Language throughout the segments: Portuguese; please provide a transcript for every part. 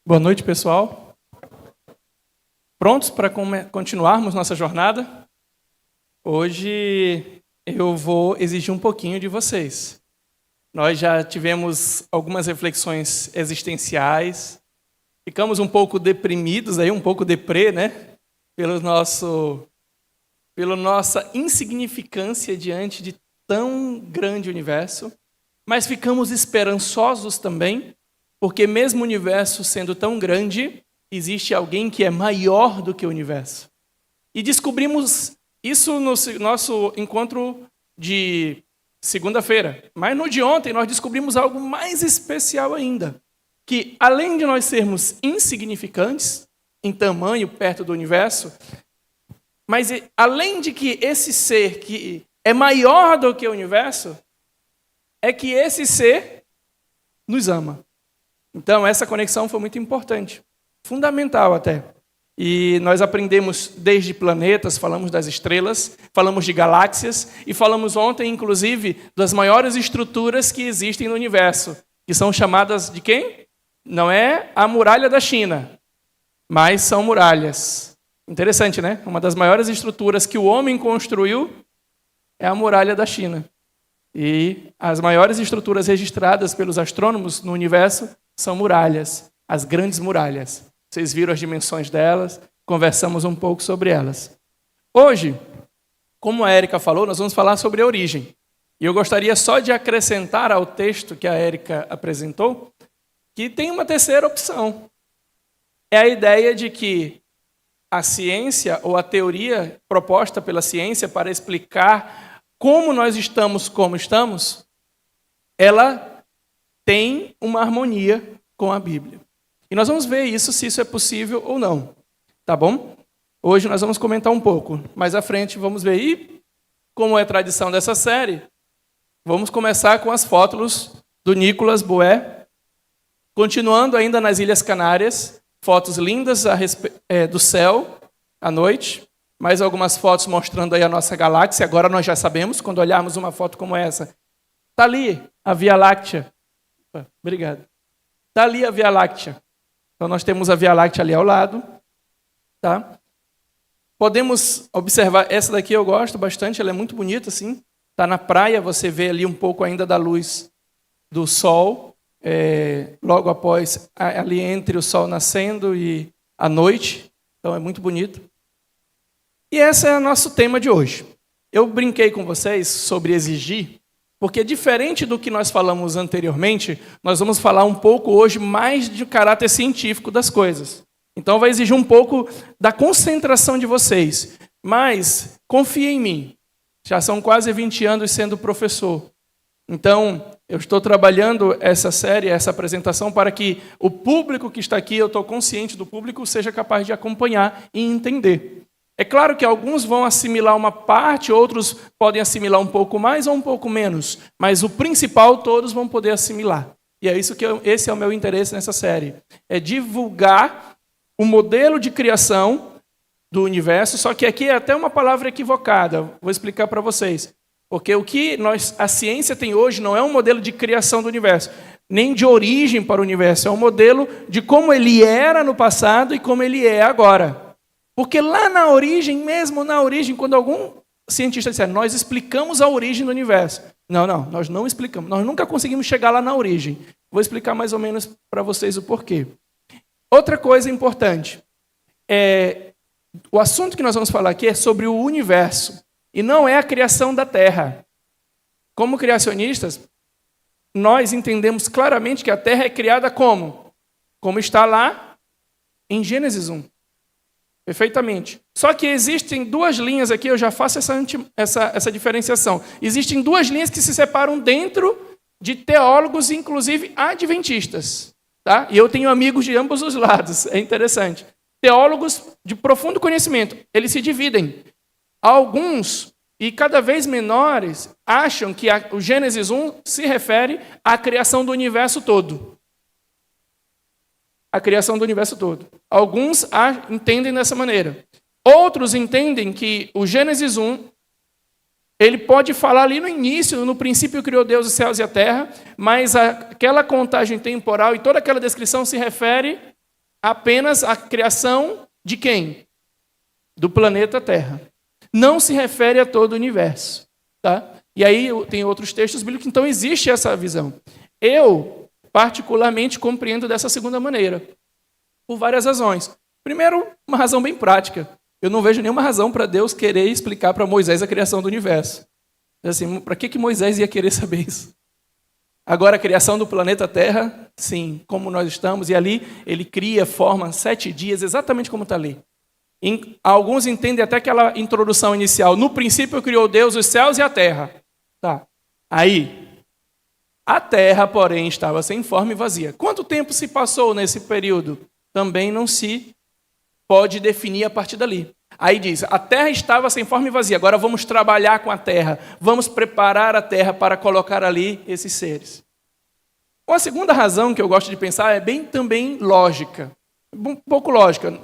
Boa noite, pessoal. Prontos para continuarmos nossa jornada? Hoje eu vou exigir um pouquinho de vocês. Nós já tivemos algumas reflexões existenciais, ficamos um pouco deprimidos, um pouco deprê, né? Pela nossa insignificância diante de tão grande universo, mas ficamos esperançosos também, porque mesmo o universo sendo tão grande, existe alguém que é maior do que o universo. E descobrimos isso no nosso encontro de segunda-feira. Mas no de ontem nós descobrimos algo mais especial ainda, que além de nós sermos insignificantes em tamanho perto do universo, mas além de que esse ser que é maior do que o universo, é que esse ser nos ama. Então, essa conexão foi muito importante, fundamental até. E nós aprendemos desde planetas, falamos das estrelas, falamos de galáxias, e falamos ontem, inclusive, das maiores estruturas que existem no universo, que são chamadas de quem? Não é a muralha da China, mas são muralhas. Interessante, né? Uma das maiores estruturas que o homem construiu é a muralha da China. E as maiores estruturas registradas pelos astrônomos no universo são muralhas, as grandes muralhas. Vocês viram as dimensões delas, conversamos um pouco sobre elas. Hoje, como a Érica falou, nós vamos falar sobre a origem. E eu gostaria só de acrescentar ao texto que a Érica apresentou, que tem uma terceira opção. É a ideia de que a ciência, ou a teoria proposta pela ciência para explicar como nós estamos como estamos, ela tem uma harmonia com a Bíblia. E nós vamos ver isso, se isso é possível ou não. Tá bom? Hoje nós vamos comentar um pouco. Mais à frente vamos ver. E, como é tradição dessa série, vamos começar com as fotos do Nicolas Boé. Continuando ainda nas Ilhas Canárias, fotos lindas do céu à noite. Mais algumas fotos mostrando aí a nossa galáxia. Agora nós já sabemos, quando olharmos uma foto como essa. Está ali a Via Láctea. Obrigado. Está ali a Via Láctea. Então, nós temos a Via Láctea ali ao lado. Tá? Podemos observar, essa daqui eu gosto bastante, ela é muito bonita, assim. Está na praia, você vê ali um pouco ainda da luz do sol, logo após, ali entre o sol nascendo e a noite. Então, é muito bonito. E esse é o nosso tema de hoje. Eu brinquei com vocês sobre exigir, porque diferente do que nós falamos anteriormente, nós vamos falar um pouco hoje mais de caráter científico das coisas. Então vai exigir um pouco da concentração de vocês. Mas confiem em mim, já são quase 20 anos sendo professor. Então eu estou trabalhando essa série, essa apresentação, para que o público que está aqui, eu estou consciente do público, seja capaz de acompanhar e entender. É claro que alguns vão assimilar uma parte, outros podem assimilar um pouco mais ou um pouco menos, mas o principal todos vão poder assimilar. E é isso que esse é o meu interesse nessa série. É divulgar o modelo de criação do universo, só que aqui é até uma palavra equivocada. Vou explicar para vocês. Porque o que a ciência tem hoje não é um modelo de criação do universo, nem de origem para o universo, é um modelo de como ele era no passado e como ele é agora. Porque lá na origem, mesmo na origem, quando algum cientista disser, nós explicamos a origem do universo. Não, nós não explicamos. Nós nunca conseguimos chegar lá na origem. Vou explicar mais ou menos para vocês o porquê. Outra coisa importante. O assunto que nós vamos falar aqui é sobre o universo. E não é a criação da Terra. Como criacionistas, nós entendemos claramente que a Terra é criada como? Como está lá em Gênesis 1. Perfeitamente. Só que existem duas linhas aqui, eu já faço essa diferenciação. Existem duas linhas que se separam dentro de teólogos, inclusive adventistas. Tá? E eu tenho amigos de ambos os lados, é interessante. Teólogos de profundo conhecimento, eles se dividem. Alguns, e cada vez menores, acham que o Gênesis 1 se refere à criação do universo todo. A criação do universo todo. Alguns entendem dessa maneira. Outros entendem que o Gênesis 1, ele pode falar ali no início, no princípio criou Deus os céus e a terra, mas aquela contagem temporal e toda aquela descrição se refere apenas a criação de quem? Do planeta Terra. Não se refere a todo o universo. Tá? E aí tem outros textos bíblicos, então existe essa visão. Eu, particularmente, compreendo dessa segunda maneira, por várias razões. Primeiro, uma razão bem prática. Eu não vejo nenhuma razão para Deus querer explicar para Moisés a criação do universo. Assim, para que Moisés ia querer saber isso? Agora, a criação do planeta Terra, sim, como nós estamos, e ali ele cria, forma 7 dias, exatamente como está ali. Alguns entendem até aquela introdução inicial. No princípio criou Deus os céus e a terra. Tá. Aí, a terra, porém, estava sem forma e vazia. Quanto tempo se passou nesse período? Também não se pode definir a partir dali. Aí diz, a terra estava sem forma e vazia. Agora vamos trabalhar com a terra. Vamos preparar a terra para colocar ali esses seres. Uma segunda razão que eu gosto de pensar é bem também lógica. Um pouco lógica.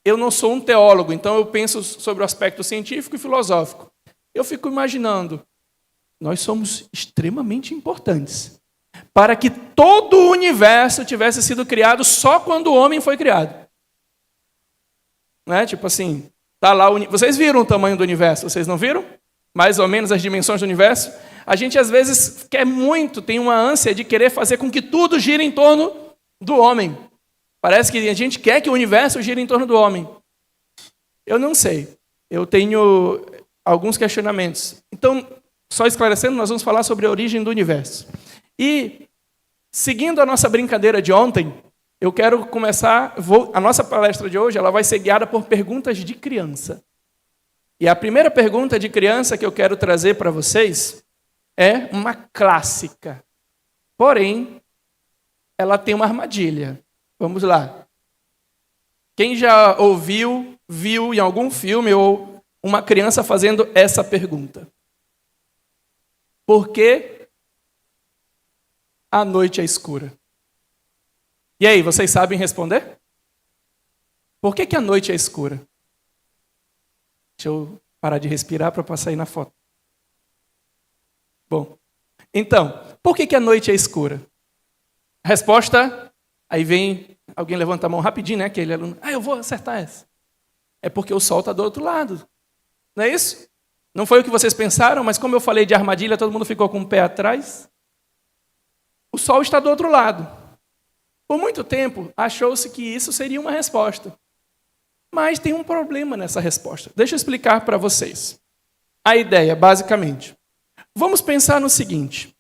Eu não sou um teólogo, então eu penso sobre o aspecto científico e filosófico. Eu fico imaginando, nós somos extremamente importantes para que todo o universo tivesse sido criado só quando o homem foi criado. Não é? Tipo assim, tá lá vocês viram o tamanho do universo, vocês não viram? Mais ou menos as dimensões do universo? A gente às vezes quer muito, tem uma ânsia de querer fazer com que tudo gire em torno do homem. Parece que a gente quer que o universo gire em torno do homem. Eu não sei. Eu tenho alguns questionamentos. Então, só esclarecendo, nós vamos falar sobre a origem do universo. E, seguindo a nossa brincadeira de ontem, eu quero começar... A nossa palestra de hoje ela vai ser guiada por perguntas de criança. E a primeira pergunta de criança que eu quero trazer para vocês é uma clássica. Porém, ela tem uma armadilha. Vamos lá. Quem já ouviu, viu em algum filme ou uma criança fazendo essa pergunta? Por que a noite é escura? E aí, vocês sabem responder? Por que a noite é escura? Deixa eu parar de respirar para passar aí na foto. Bom, então, por que a noite é escura? A resposta, aí vem, alguém levanta a mão rapidinho, né? Aquele aluno, eu vou acertar essa. É porque o sol está do outro lado. Não é isso? Não foi o que vocês pensaram, mas como eu falei de armadilha, todo mundo ficou com o pé atrás. O sol está do outro lado. Por muito tempo, achou-se que isso seria uma resposta. Mas tem um problema nessa resposta. Deixa eu explicar para vocês. A ideia, basicamente. Vamos pensar no seguinte.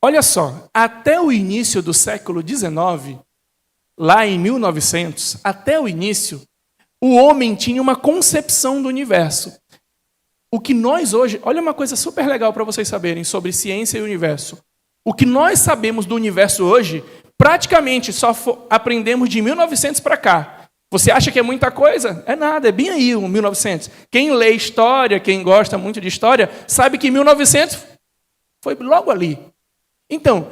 Olha só, até o início do século XIX, lá em 1900, até o início, o homem tinha uma concepção do universo. O que nós hoje... Olha uma coisa super legal para vocês saberem sobre ciência e universo. O que nós sabemos do universo hoje, praticamente só aprendemos de 1900 para cá. Você acha que é muita coisa? É nada, é bem aí o 1900. Quem lê história, quem gosta muito de história, sabe que 1900 foi logo ali. Então,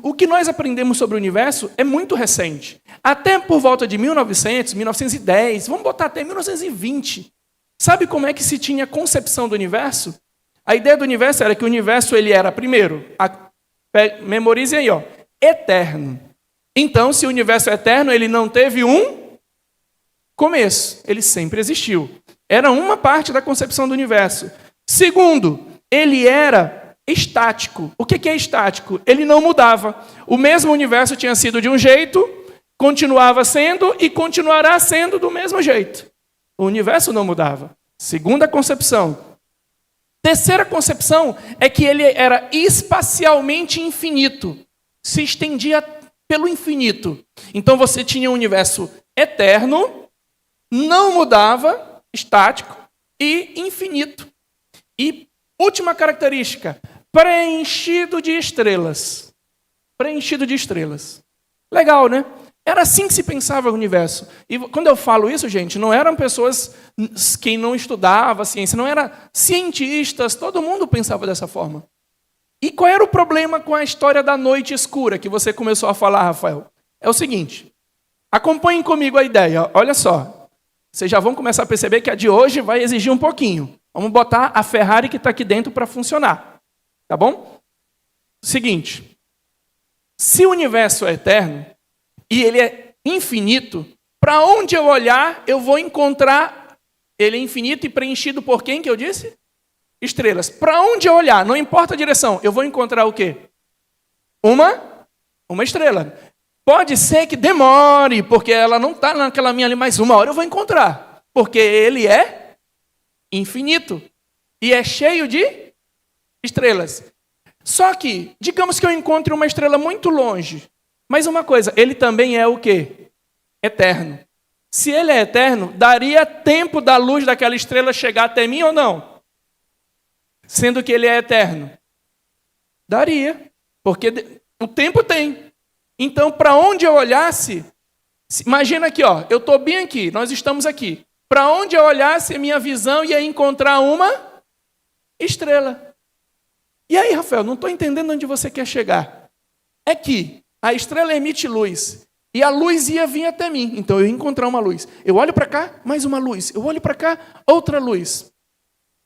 o que nós aprendemos sobre o universo é muito recente. Até por volta de 1900, 1910, vamos botar até 1920. Sabe como é que se tinha a concepção do universo? A ideia do universo era que o universo ele era, primeiro, memorize aí, eterno. Então, se o universo é eterno, ele não teve um começo. Ele sempre existiu. Era uma parte da concepção do universo. Segundo, ele era estático. O que é estático? Ele não mudava. O mesmo universo tinha sido de um jeito, continuava sendo e continuará sendo do mesmo jeito. O universo não mudava. Segunda concepção. Terceira concepção é que ele era espacialmente infinito. Se estendia pelo infinito. Então você tinha um universo eterno, não mudava, estático e infinito. E última característica, preenchido de estrelas. Preenchido de estrelas. Legal, né? Era assim que se pensava o universo. E quando eu falo isso, gente, não eram pessoas que não estudavam ciência, não eram cientistas, todo mundo pensava dessa forma. E qual era o problema com a história da noite escura que você começou a falar, Rafael? É o seguinte, acompanhem comigo a ideia, olha só. Vocês já vão começar a perceber que a de hoje vai exigir um pouquinho. Vamos botar a Ferrari que está aqui dentro para funcionar. Tá bom? Seguinte, se o universo é eterno, e ele é infinito, para onde eu olhar, eu vou encontrar ele é infinito e preenchido por quem que eu disse? Estrelas. Para onde eu olhar, não importa a direção, eu vou encontrar o quê? Uma estrela. Pode ser que demore, porque ela não está naquela minha ali, mas uma hora eu vou encontrar. Porque ele é infinito. E é cheio de estrelas. Só que, digamos que eu encontre uma estrela muito longe. Mas uma coisa, ele também é o quê? Eterno. Se ele é eterno, daria tempo da luz daquela estrela chegar até mim ou não? Sendo que ele é eterno. Daria. Porque o tempo tem. Então, para onde eu olhasse, imagina aqui, ó, eu estou bem aqui, nós estamos aqui. Para onde eu olhasse, minha visão ia encontrar uma estrela. E aí, Rafael, não estou entendendo onde você quer chegar. É que a estrela emite luz, e a luz ia vir até mim, então eu ia encontrar uma luz. Eu olho para cá, mais uma luz. Eu olho para cá, outra luz.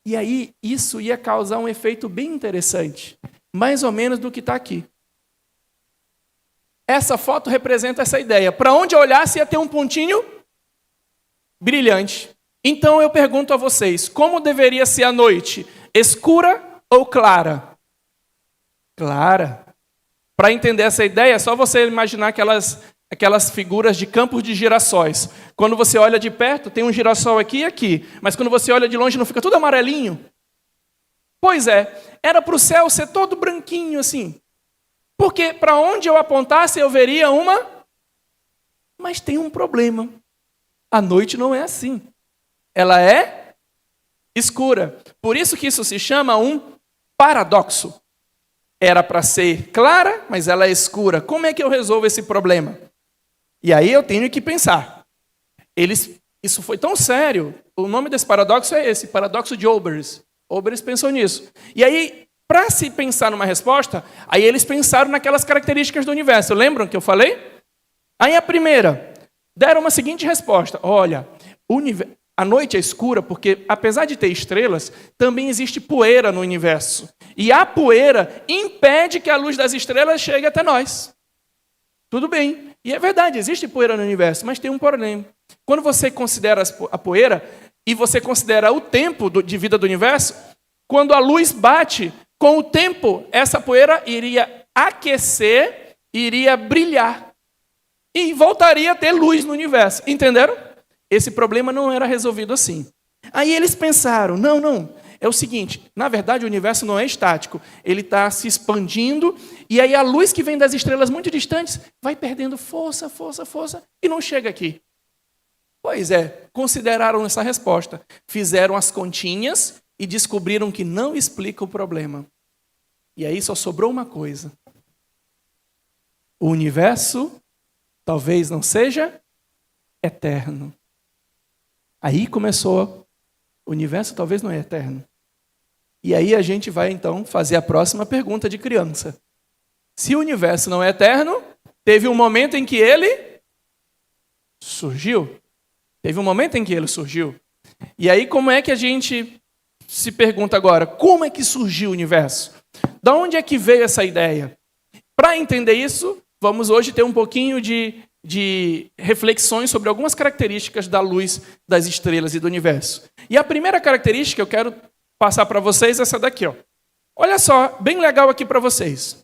E aí, isso ia causar um efeito bem interessante, mais ou menos do que está aqui. Essa foto representa essa ideia. Para onde eu olhasse ia ter um pontinho brilhante. Então eu pergunto a vocês, como deveria ser a noite? Escura ou clara? Clara. Para entender essa ideia, é só você imaginar aquelas figuras de campos de girassóis. Quando você olha de perto, tem um girassol aqui e aqui. Mas quando você olha de longe, não fica tudo amarelinho? Pois é, era para o céu ser todo branquinho assim. Porque para onde eu apontasse, eu veria uma... Mas tem um problema. A noite não é assim. Ela é escura. Por isso que isso se chama um paradoxo. Era para ser clara, mas ela é escura. Como é que eu resolvo esse problema? E aí eu tenho que pensar. Isso foi tão sério. O nome desse paradoxo é esse, paradoxo de Olbers. Olbers pensou nisso. E aí... Para se pensar numa resposta, aí eles pensaram naquelas características do universo. Lembram que eu falei? Aí a primeira, deram uma seguinte resposta. Olha, a noite é escura porque, apesar de ter estrelas, também existe poeira no universo. E a poeira impede que a luz das estrelas chegue até nós. Tudo bem. E é verdade, existe poeira no universo, mas tem um problema. Quando você considera a poeira e você considera o tempo de vida do universo, quando a luz bate... Com o tempo, essa poeira iria aquecer, iria brilhar. E voltaria a ter luz no universo. Entenderam? Esse problema não era resolvido assim. Aí eles pensaram, não, é o seguinte, na verdade o universo não é estático. Ele está se expandindo, e aí a luz que vem das estrelas muito distantes vai perdendo força, e não chega aqui. Pois é, consideraram essa resposta. Fizeram as continhas e descobriram que não explica o problema. E aí só sobrou uma coisa. O universo talvez não seja eterno. Aí começou. O universo talvez não é eterno. E aí a gente vai então fazer a próxima pergunta de criança. Se o universo não é eterno, teve um momento em que ele surgiu. Teve um momento em que ele surgiu. E aí como é que a gente se pergunta agora, como é que surgiu o universo? Da onde é que veio essa ideia? Para entender isso, vamos hoje ter um pouquinho de reflexões sobre algumas características da luz das estrelas e do universo. E a primeira característica que eu quero passar para vocês é essa daqui. Ó. Olha só, bem legal aqui para vocês.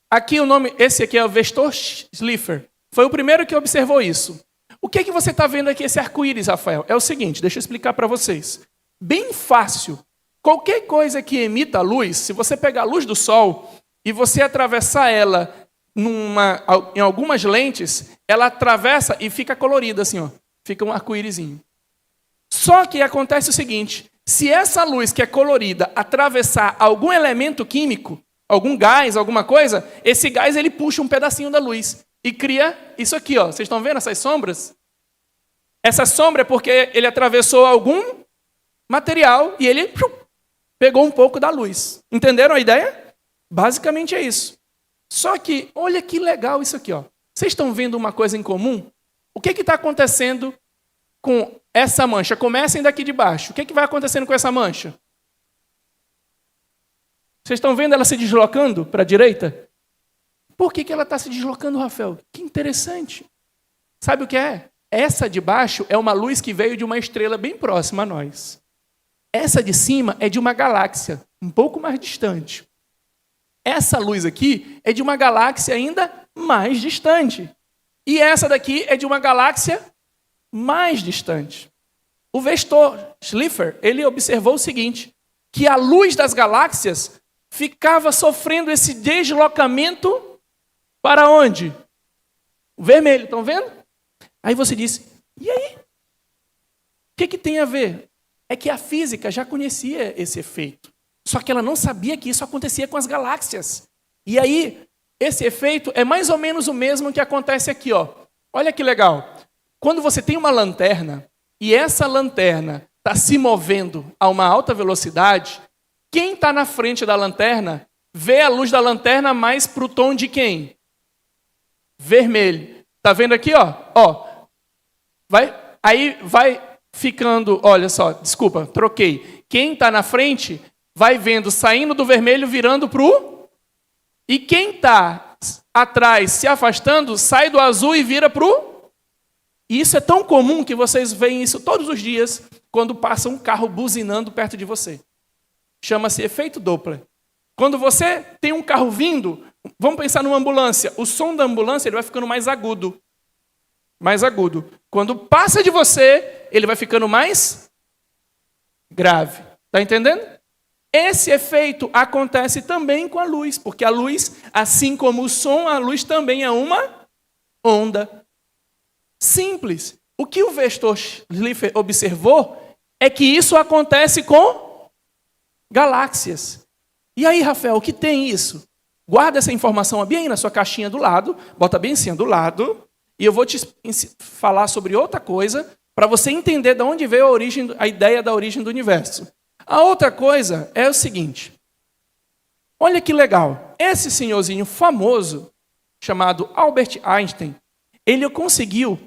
Aqui o nome, esse aqui é o Vestor Slipher. Foi o primeiro que observou isso. O que é que você está vendo aqui, esse arco-íris, Rafael? É o seguinte, deixa eu explicar para vocês. Bem fácil. Qualquer coisa que emita luz, se você pegar a luz do sol e você atravessar ela em algumas lentes, ela atravessa e fica colorida assim, ó. Fica um arco-írisinho. Só que acontece o seguinte, se essa luz que é colorida atravessar algum elemento químico, algum gás, alguma coisa, esse gás ele puxa um pedacinho da luz e cria isso aqui, ó. Vocês estão vendo essas sombras? Essa sombra é porque ele atravessou algum material e ele pegou um pouco da luz. Entenderam a ideia? Basicamente é isso. Só que, olha que legal isso aqui. Ó. Vocês estão vendo uma coisa em comum? O que está acontecendo com essa mancha? Comecem daqui de baixo. O que vai acontecendo com essa mancha? Vocês estão vendo ela se deslocando para a direita? Por que ela está se deslocando, Rafael? Que interessante. Sabe o que é? Essa de baixo é uma luz que veio de uma estrela bem próxima a nós. Essa de cima é de uma galáxia, um pouco mais distante. Essa luz aqui é de uma galáxia ainda mais distante. E essa daqui é de uma galáxia mais distante. O Vestor Slipher, ele observou o seguinte, que a luz das galáxias ficava sofrendo esse deslocamento para onde? O vermelho, estão vendo? Aí você disse, e aí? O que tem a ver? É que a física já conhecia esse efeito. Só que ela não sabia que isso acontecia com as galáxias. E aí, esse efeito é mais ou menos o mesmo que acontece aqui, ó. Olha que legal. Quando você tem uma lanterna, e essa lanterna está se movendo a uma alta velocidade, quem está na frente da lanterna vê a luz da lanterna mais para o tom de quem? Vermelho. Está vendo aqui, ó? Aí vai ficando, olha só, desculpa, troquei. Quem está na frente vai vendo, saindo do vermelho, virando para o... E quem está atrás, se afastando, sai do azul e vira para o... E isso é tão comum que vocês veem isso todos os dias, quando passa um carro buzinando perto de você. Chama-se efeito Doppler. Quando você tem um carro vindo, vamos pensar numa ambulância, o som da ambulância ele vai ficando mais agudo. Mais agudo. Quando passa de você, ele vai ficando mais grave. Está entendendo? Esse efeito acontece também com a luz, porque a luz, assim como o som, a luz também é uma onda. Simples. O que o Vestor Slipher observou é que isso acontece com galáxias. E aí, Rafael, o que tem isso? Guarda essa informação bem aí na sua caixinha do lado, bota bem assim do lado, e eu vou te falar sobre outra coisa para você entender de onde veio a ideia da origem do universo. A outra coisa é o seguinte. Olha que legal. Esse senhorzinho famoso, chamado Albert Einstein, ele conseguiu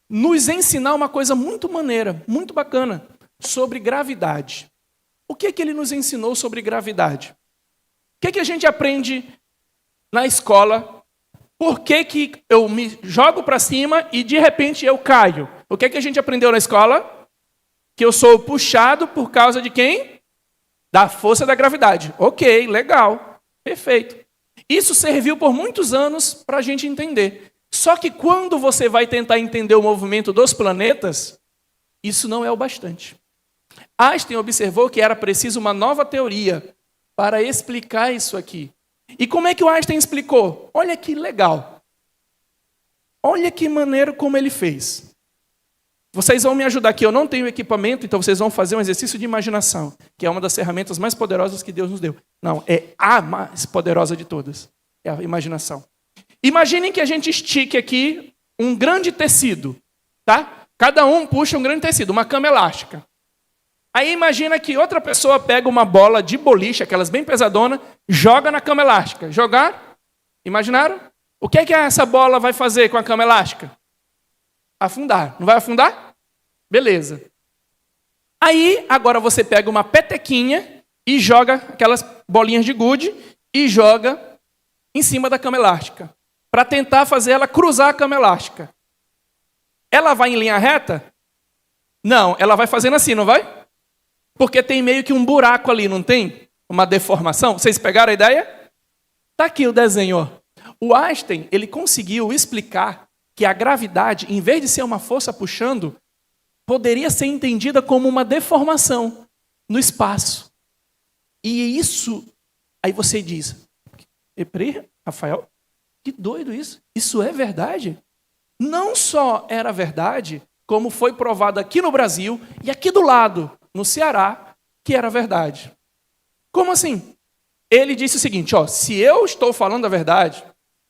nos ensinar uma coisa muito maneira, muito bacana, sobre gravidade. O que ele nos ensinou sobre gravidade? O que a gente aprende na escola? Por que eu me jogo para cima e, de repente, eu caio? O que a gente aprendeu na escola? Que eu sou puxado por causa de quem? Da força da gravidade. Ok, legal, perfeito. Isso serviu por muitos anos para a gente entender. Só que quando você vai tentar entender o movimento dos planetas, isso não é o bastante. Einstein observou que era preciso uma nova teoria para explicar isso aqui. E como é que o Einstein explicou? Olha que legal. Olha que maneiro como ele fez. Vocês vão me ajudar aqui. Eu não tenho equipamento, então vocês vão fazer um exercício de imaginação, que é uma das ferramentas mais poderosas que Deus nos deu. Não, é a mais poderosa de todas. É a imaginação. Imaginem que a gente estique aqui um grande tecido, tá? Cada um puxa um grande tecido, uma cama elástica. Aí imagina que outra pessoa pega uma bola de boliche, aquelas bem pesadonas, joga na cama elástica. Jogar? Imaginaram? O que é que essa bola vai fazer com a cama elástica? Afundar. Não vai afundar? Beleza. Aí, agora você pega uma petequinha e joga aquelas bolinhas de gude e joga em cima da cama elástica, para tentar fazer ela cruzar a cama elástica. Ela vai em linha reta? Não, ela vai fazendo assim, não vai? Porque tem meio que um buraco ali, não tem? Uma deformação. Vocês pegaram a ideia? Está aqui o desenho. Ó. O Einstein, ele conseguiu explicar que a gravidade, em vez de ser uma força puxando, poderia ser entendida como uma deformação no espaço. E isso, aí você diz, Rafael, que doido isso. Isso é verdade? Não só era verdade, como foi provado aqui no Brasil e aqui do lado, no Ceará, que era verdade. Como assim? Ele disse o seguinte, ó, se eu estou falando a verdade,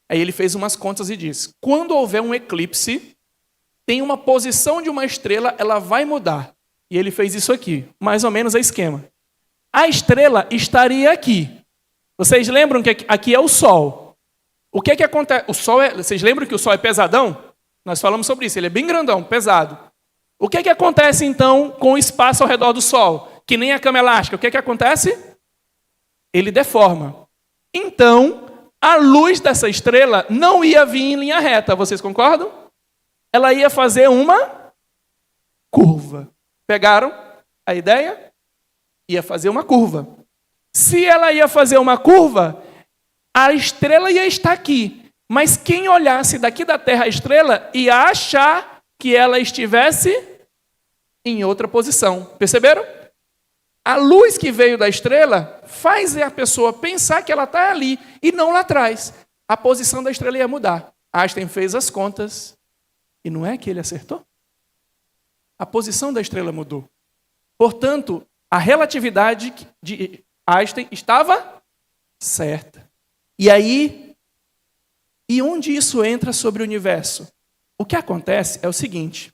aí ele fez umas contas e disse, quando houver um eclipse, tem uma posição de uma estrela, ela vai mudar. E ele fez isso aqui, mais ou menos o esquema. A estrela estaria aqui. Vocês lembram que aqui é o Sol. O que acontece? O Sol vocês lembram que o Sol é pesadão? Nós falamos sobre isso, ele é bem grandão, pesado. O que acontece, então, com o espaço ao redor do Sol? Que nem a cama elástica. O que acontece? Ele deforma. Então, a luz dessa estrela não ia vir em linha reta. Vocês concordam? ela ia fazer uma curva. Pegaram a ideia? Ia fazer uma curva. Se ela ia fazer uma curva, a estrela ia estar aqui. Mas quem olhasse daqui da Terra a estrela ia achar que ela estivesse em outra posição. Perceberam? A luz que veio da estrela faz a pessoa pensar que ela está ali e não lá atrás. A posição da estrela ia mudar. Einstein fez as contas e não é que ele acertou? A posição da estrela mudou. Portanto, a relatividade de Einstein estava certa. E aí, e onde isso entra sobre o universo? O que acontece é o seguinte,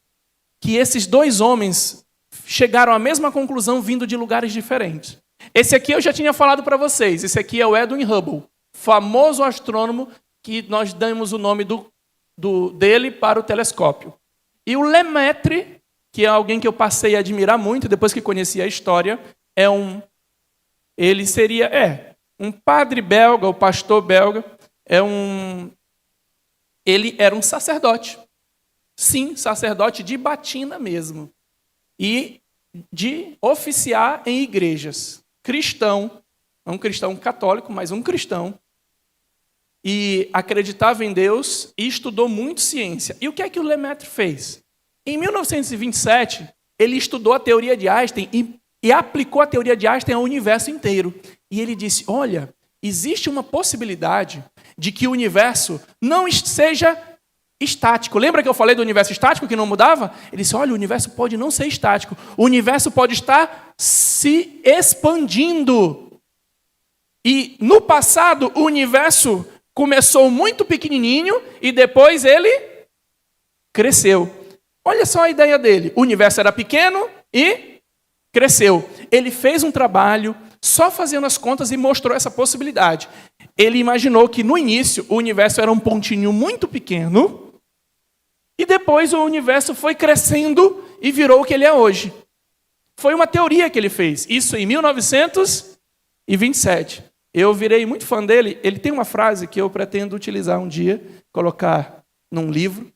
que esses dois homens chegaram à mesma conclusão vindo de lugares diferentes. Esse aqui eu já tinha falado para vocês, esse aqui é o Edwin Hubble, famoso astrônomo que nós damos o nome dele para o telescópio. E o Lemaitre, que é alguém que eu passei a admirar muito depois que conheci a história, ele seria um padre belga, o pastor belga, ele era um sacerdote. Sim, sacerdote de batina mesmo. E de oficiar em igrejas. Cristão, não um cristão católico, mas um cristão. E acreditava em Deus e estudou muito ciência. E o que é que o Lemaitre fez? Em 1927, ele estudou a teoria de Einstein e aplicou a teoria de Einstein ao universo inteiro. E ele disse, olha, existe uma possibilidade de que o universo não seja estático. Lembra que eu falei do universo estático que não mudava? Ele disse, olha, o universo pode não ser estático. O universo pode estar se expandindo. E no passado, o universo começou muito pequenininho e depois ele cresceu. Olha só a ideia dele. O universo era pequeno e cresceu. Ele fez um trabalho só fazendo as contas e mostrou essa possibilidade. Ele imaginou que no início o universo era um pontinho muito pequeno e depois o universo foi crescendo e virou o que ele é hoje. Foi uma teoria que ele fez. Isso em 1927. Eu virei muito fã dele. Ele tem uma frase que eu pretendo utilizar um dia, colocar num livro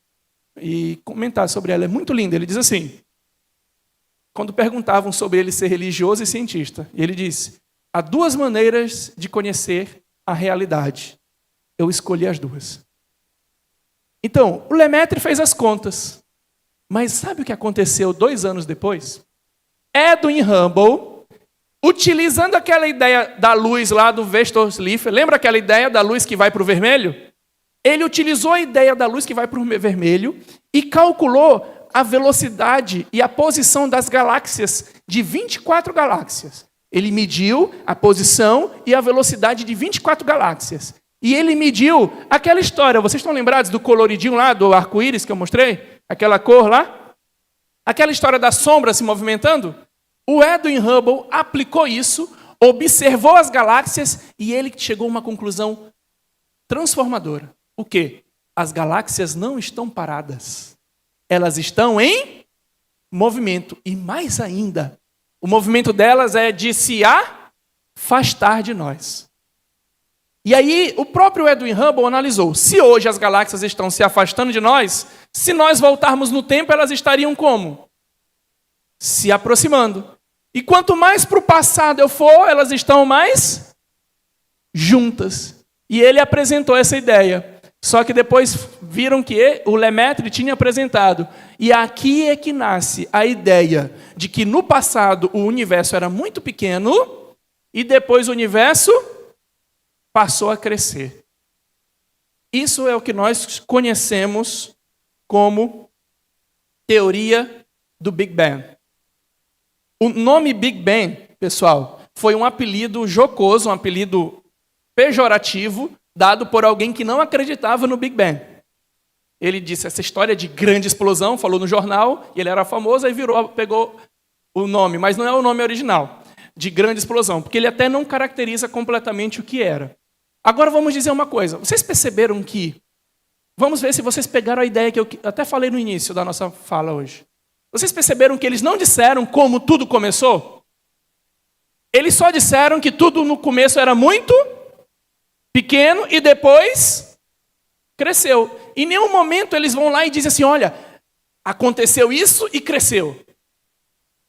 e comentar sobre ela. É muito linda. Ele diz assim, quando perguntavam sobre ele ser religioso e cientista, ele disse, há duas maneiras de conhecer a realidade. Eu escolhi as duas. Então, o Lemaitre fez as contas. Mas sabe o que aconteceu 2 anos depois? Edwin Hubble, utilizando aquela ideia da luz lá do Westersliffer, lembra aquela ideia da luz que vai para o vermelho? Ele utilizou a ideia da luz que vai para o vermelho e calculou a velocidade e a posição das galáxias, de 24 galáxias. Ele mediu a posição e a velocidade de 24 galáxias. E ele mediu aquela história. Vocês estão lembrados do coloridinho lá, do arco-íris que eu mostrei? Aquela cor lá? Aquela história da sombra se movimentando? O Edwin Hubble aplicou isso, observou as galáxias e ele chegou a uma conclusão transformadora. O quê? As galáxias não estão paradas. Elas estão em movimento. E mais ainda, o movimento delas é de se afastar de nós. E aí, o próprio Edwin Hubble analisou. Se hoje as galáxias estão se afastando de nós, se nós voltarmos no tempo, elas estariam como? Se aproximando. E quanto mais para o passado eu for, elas estão mais juntas. E ele apresentou essa ideia. Só que depois viram que o Lemaitre tinha apresentado. E aqui é que nasce a ideia de que no passado o universo era muito pequeno e depois o universo passou a crescer. Isso é o que nós conhecemos como teoria do Big Bang. O nome Big Bang, pessoal, foi um apelido jocoso, um apelido pejorativo, dado por alguém que não acreditava no Big Bang. Ele disse essa história de grande explosão, falou no jornal, e ele era famoso, aí pegou o nome, mas não é o nome original, de grande explosão, porque ele até não caracteriza completamente o que era. Agora vamos dizer uma coisa, vocês perceberam que, vamos ver se vocês pegaram a ideia que eu até falei no início da nossa fala hoje. Vocês perceberam que eles não disseram como tudo começou? Eles só disseram que tudo no começo era muito pequeno e depois cresceu. Em nenhum momento eles vão lá e dizem assim, olha, aconteceu isso e cresceu.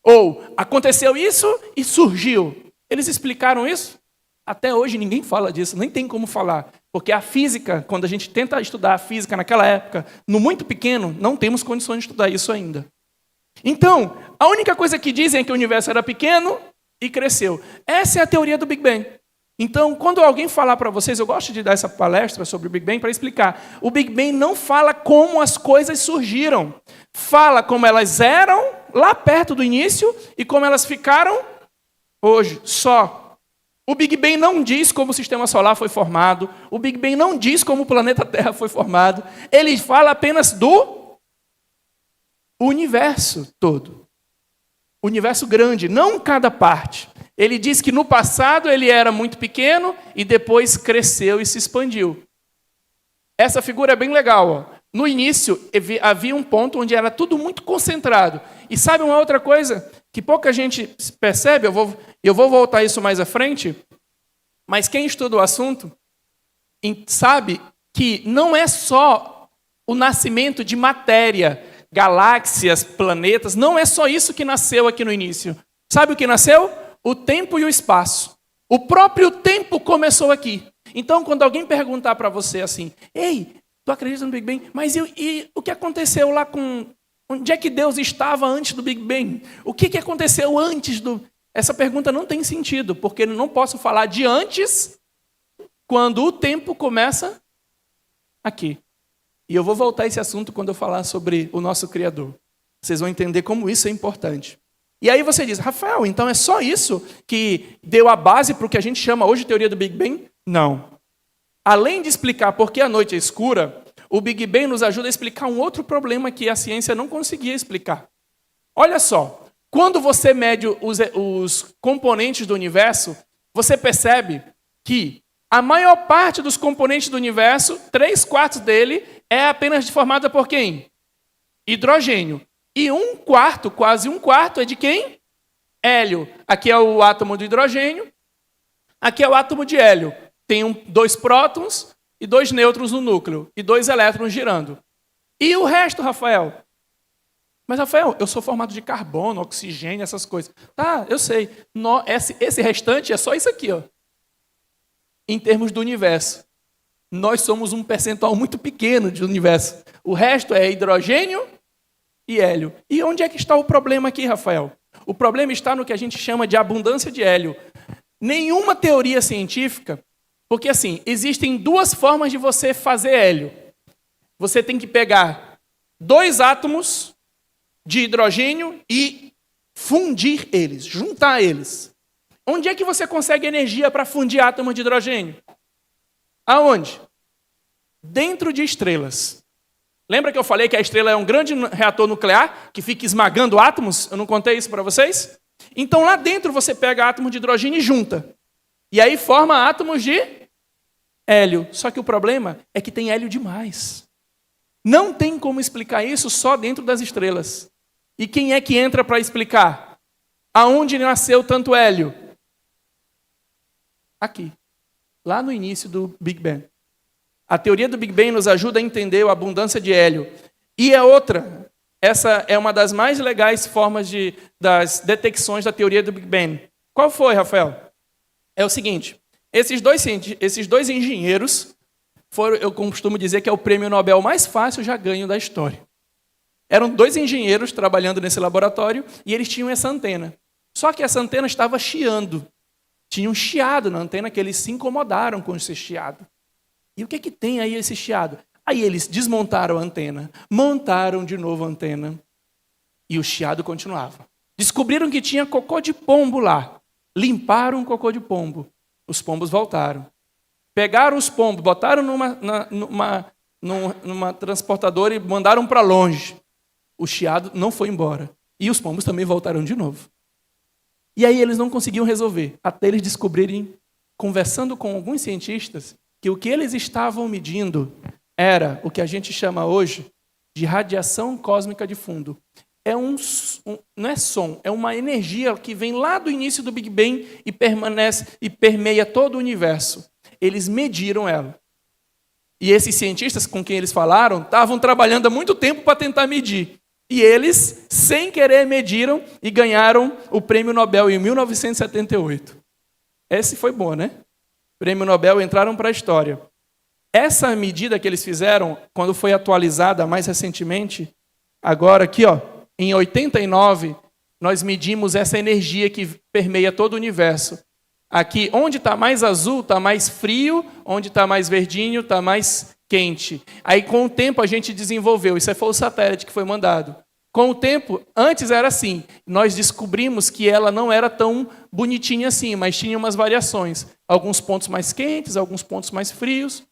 Ou aconteceu isso e surgiu. Eles explicaram isso? Até hoje ninguém fala disso, nem tem como falar. Porque a física, quando a gente tenta estudar a física naquela época, no muito pequeno, não temos condições de estudar isso ainda. Então, a única coisa que dizem é que o universo era pequeno e cresceu. Essa é a teoria do Big Bang. Então, quando alguém falar para vocês, eu gosto de dar essa palestra sobre o Big Bang para explicar. O Big Bang não fala como as coisas surgiram. Fala como elas eram lá perto do início e como elas ficaram hoje, só. O Big Bang não diz como o sistema solar foi formado. O Big Bang não diz como o planeta Terra foi formado. Ele fala apenas do universo todo. O universo grande, não cada parte. Ele diz que no passado ele era muito pequeno e depois cresceu e se expandiu. Essa figura é bem legal. Ó. No início havia um ponto onde era tudo muito concentrado. E sabe uma outra coisa que pouca gente percebe? Eu vou voltar a isso mais à frente. Mas quem estuda o assunto sabe que não é só o nascimento de matéria, galáxias, planetas, não é só isso que nasceu aqui no início. Sabe o que nasceu? O tempo e o espaço. O próprio tempo começou aqui. Então, quando alguém perguntar para você assim, ei, tu acredita no Big Bang? Mas e o que aconteceu lá com... Onde é que Deus estava antes do Big Bang? O que aconteceu antes do... Essa pergunta não tem sentido, porque eu não posso falar de antes quando o tempo começa aqui. E eu vou voltar a esse assunto quando eu falar sobre o nosso Criador. Vocês vão entender como isso é importante. E aí você diz, Rafael, então é só isso que deu a base para o que a gente chama hoje de teoria do Big Bang? Não. Além de explicar por que a noite é escura, o Big Bang nos ajuda a explicar um outro problema que a ciência não conseguia explicar. Olha só, quando você mede os componentes do universo, você percebe que a maior parte dos componentes do universo, 3/4 dele, é apenas formada por quem? Hidrogênio. E 1/4, quase 1/4, é de quem? Hélio. Aqui é o átomo de hidrogênio, aqui é o átomo de hélio. Tem 2 prótons e 2 nêutrons no núcleo, e 2 elétrons girando. E o resto, Rafael? Mas, Rafael, eu sou formado de carbono, oxigênio, essas coisas. Tá, eu sei. Esse restante é só isso aqui, ó. Em termos do universo. Nós somos um percentual muito pequeno do universo. O resto é hidrogênio e hélio. E onde é que está o problema aqui, Rafael? O problema está no que a gente chama de abundância de hélio. Nenhuma teoria científica, porque assim, existem 2 formas de você fazer hélio. Você tem que pegar 2 átomos de hidrogênio e fundir eles, juntar eles. Onde é que você consegue energia para fundir átomos de hidrogênio? Aonde? Dentro de estrelas. Lembra que eu falei que a estrela é um grande reator nuclear que fica esmagando átomos? Eu não contei isso para vocês? Então, lá dentro você pega átomos de hidrogênio e junta. E aí forma átomos de hélio. Só que o problema é que tem hélio demais. Não tem como explicar isso só dentro das estrelas. E quem é que entra para explicar? Aonde nasceu tanto hélio? Aqui. Lá no início do Big Bang. A teoria do Big Bang nos ajuda a entender a abundância de hélio. E a outra, essa é uma das mais legais formas das detecções da teoria do Big Bang. Qual foi, Rafael? É o seguinte, esses dois engenheiros, eu costumo dizer que é o prêmio Nobel mais fácil já ganho da história. Eram 2 engenheiros trabalhando nesse laboratório e eles tinham essa antena. Só que essa antena estava chiando. Tinha um chiado na antena que eles se incomodaram com esse chiado. E o que tem aí esse chiado? Aí eles desmontaram a antena, montaram de novo a antena e o chiado continuava. Descobriram que tinha cocô de pombo lá. Limparam o cocô de pombo. Os pombos voltaram. Pegaram os pombos, botaram numa transportadora e mandaram para longe. O chiado não foi embora. E os pombos também voltaram de novo. E aí eles não conseguiam resolver, até eles descobrirem, conversando com alguns cientistas, que o que eles estavam medindo era o que a gente chama hoje de radiação cósmica de fundo. Não é som, é uma energia que vem lá do início do Big Bang e permanece e permeia todo o universo. Eles mediram ela. E esses cientistas com quem eles falaram estavam trabalhando há muito tempo para tentar medir. E eles, sem querer, mediram e ganharam o Prêmio Nobel em 1978. Esse foi bom, né? Prêmio Nobel, entraram para a história. Essa medida que eles fizeram, quando foi atualizada mais recentemente, agora aqui, ó, em 89, nós medimos essa energia que permeia todo o universo. Aqui, onde está mais azul, está mais frio, onde está mais verdinho, está mais quente. Aí, com o tempo, a gente desenvolveu. Isso foi o satélite que foi mandado. Com o tempo, antes era assim. Nós descobrimos que ela não era tão bonitinha assim, mas tinha umas variações. Alguns pontos mais quentes, alguns pontos mais frios.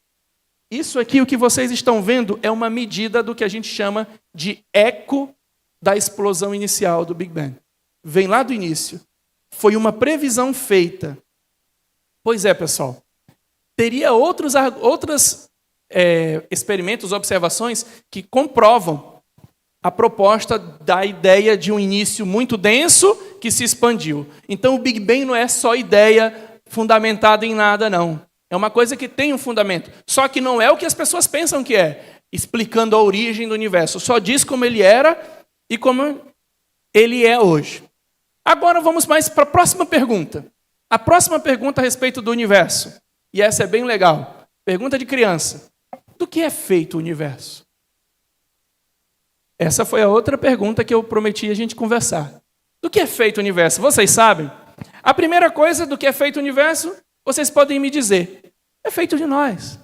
Isso aqui, o que vocês estão vendo, é uma medida do que a gente chama de eco da explosão inicial do Big Bang. Vem lá do início. Foi uma previsão feita. Pois é, pessoal. Teria outros experimentos, observações, que comprovam a proposta da ideia de um início muito denso que se expandiu. Então, o Big Bang não é só ideia fundamentada em nada, não. É uma coisa que tem um fundamento. Só que não é o que as pessoas pensam que é, explicando a origem do universo. Só diz como ele era e como ele é hoje. Agora vamos mais para a próxima pergunta. A próxima pergunta a respeito do universo. E essa é bem legal. Pergunta de criança. Do que é feito o universo? Essa foi a outra pergunta que eu prometi a gente conversar. Do que é feito o universo? Vocês sabem? A primeira coisa do que é feito o universo, vocês podem me dizer. É feito de nós.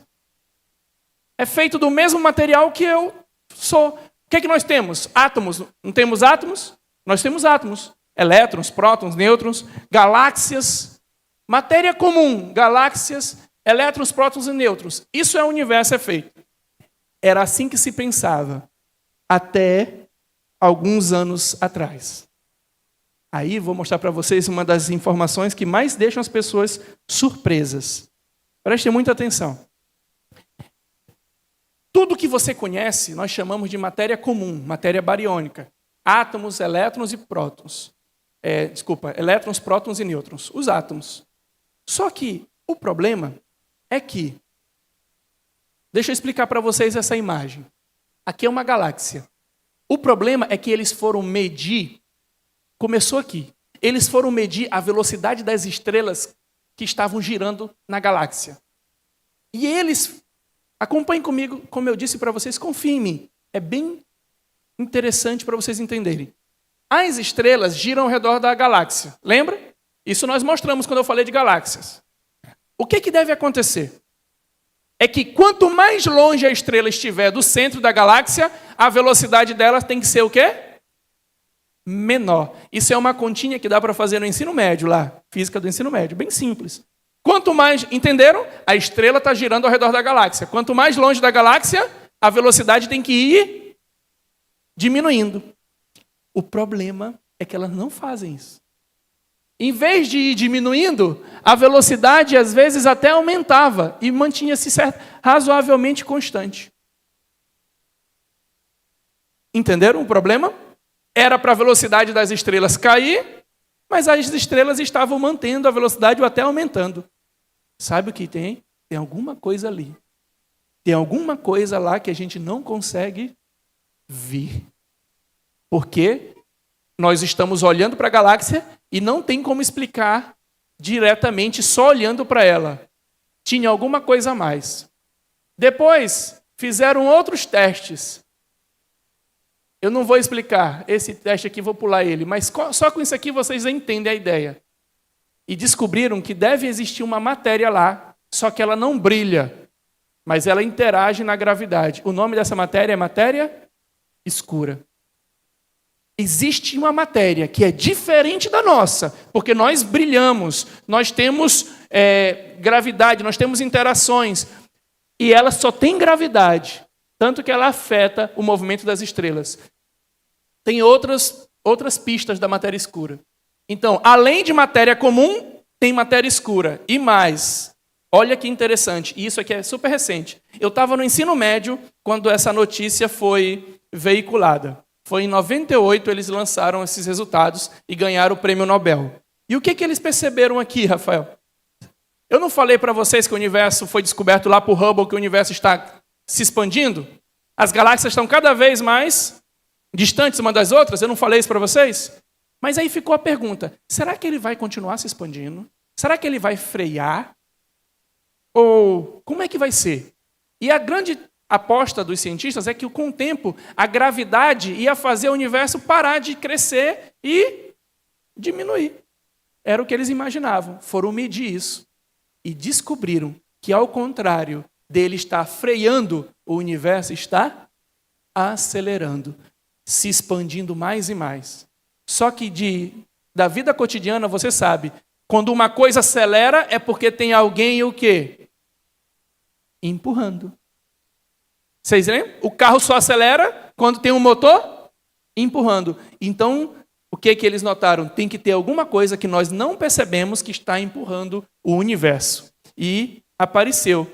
É feito do mesmo material que eu sou. O que é que nós temos? Átomos. Não temos átomos? Nós temos átomos. Elétrons, prótons, nêutrons, galáxias. Matéria comum, galáxias, elétrons, prótons e nêutrons. Isso é o universo, é feito. Era assim que se pensava até alguns anos atrás. Aí vou mostrar para vocês uma das informações que mais deixam as pessoas surpresas. Prestem muita atenção. Tudo que você conhece, nós chamamos de matéria comum, matéria bariônica. Átomos, elétrons e prótons. Elétrons, prótons e nêutrons. Os átomos. Só que o problema é que... Deixa eu explicar para vocês essa imagem. Aqui é uma galáxia. O problema é que eles foram medir... Começou aqui. Eles foram medir a velocidade das estrelas que estavam girando na galáxia. E eles... Acompanhem comigo, como eu disse para vocês, confiem em mim. É bem interessante para vocês entenderem. As estrelas giram ao redor da galáxia. Lembra? Isso nós mostramos quando eu falei de galáxias. O que deve acontecer? É que quanto mais longe a estrela estiver do centro da galáxia, a velocidade dela tem que ser o quê? Menor. Isso é uma continha que dá para fazer no ensino médio lá. Física do ensino médio. Bem simples. Quanto mais, entenderam? A estrela está girando ao redor da galáxia. Quanto mais longe da galáxia, a velocidade tem que ir diminuindo. O problema é que elas não fazem isso. Em vez de ir diminuindo, a velocidade às vezes até aumentava e mantinha-se razoavelmente constante. Entenderam o problema? Era para a velocidade das estrelas cair, mas as estrelas estavam mantendo a velocidade ou até aumentando. Sabe o que tem? Tem alguma coisa ali. Tem alguma coisa lá que a gente não consegue ver. Porque nós estamos olhando para a galáxia e não tem como explicar diretamente só olhando para ela. Tinha alguma coisa a mais. Depois, fizeram outros testes. Eu não vou explicar esse teste aqui, vou pular ele, mas só com isso aqui vocês entendem a ideia. E descobriram que deve existir uma matéria lá, só que ela não brilha, mas ela interage na gravidade. O nome dessa matéria é matéria escura. Existe uma matéria que é diferente da nossa, porque nós brilhamos, nós temos gravidade, nós temos interações, e ela só tem gravidade, tanto que ela afeta o movimento das estrelas. Tem outras pistas da matéria escura. Então, além de matéria comum, tem matéria escura. E mais, olha que interessante, e isso aqui é super recente. Eu estava no ensino médio quando essa notícia foi veiculada. Foi em 98, eles lançaram esses resultados e ganharam o Prêmio Nobel. E o que eles perceberam aqui, Rafael? Eu não falei para vocês que o universo foi descoberto lá por Hubble, que o universo está se expandindo? As galáxias estão cada vez mais distantes uma das outras, eu não falei isso para vocês? Mas aí ficou a pergunta, será que ele vai continuar se expandindo? Será que ele vai frear? Ou como é que vai ser? E a grande aposta dos cientistas é que, com o tempo, a gravidade ia fazer o universo parar de crescer e diminuir. Era o que eles imaginavam. Foram medir isso e descobriram que, ao contrário dele estar freando, o universo está acelerando, se expandindo mais e mais. Só que da vida cotidiana, você sabe, quando uma coisa acelera é porque tem alguém o quê? Empurrando. Vocês lembram? O carro só acelera quando tem um motor empurrando. Então, o que eles notaram? Tem que ter alguma coisa que nós não percebemos que está empurrando o universo. E apareceu.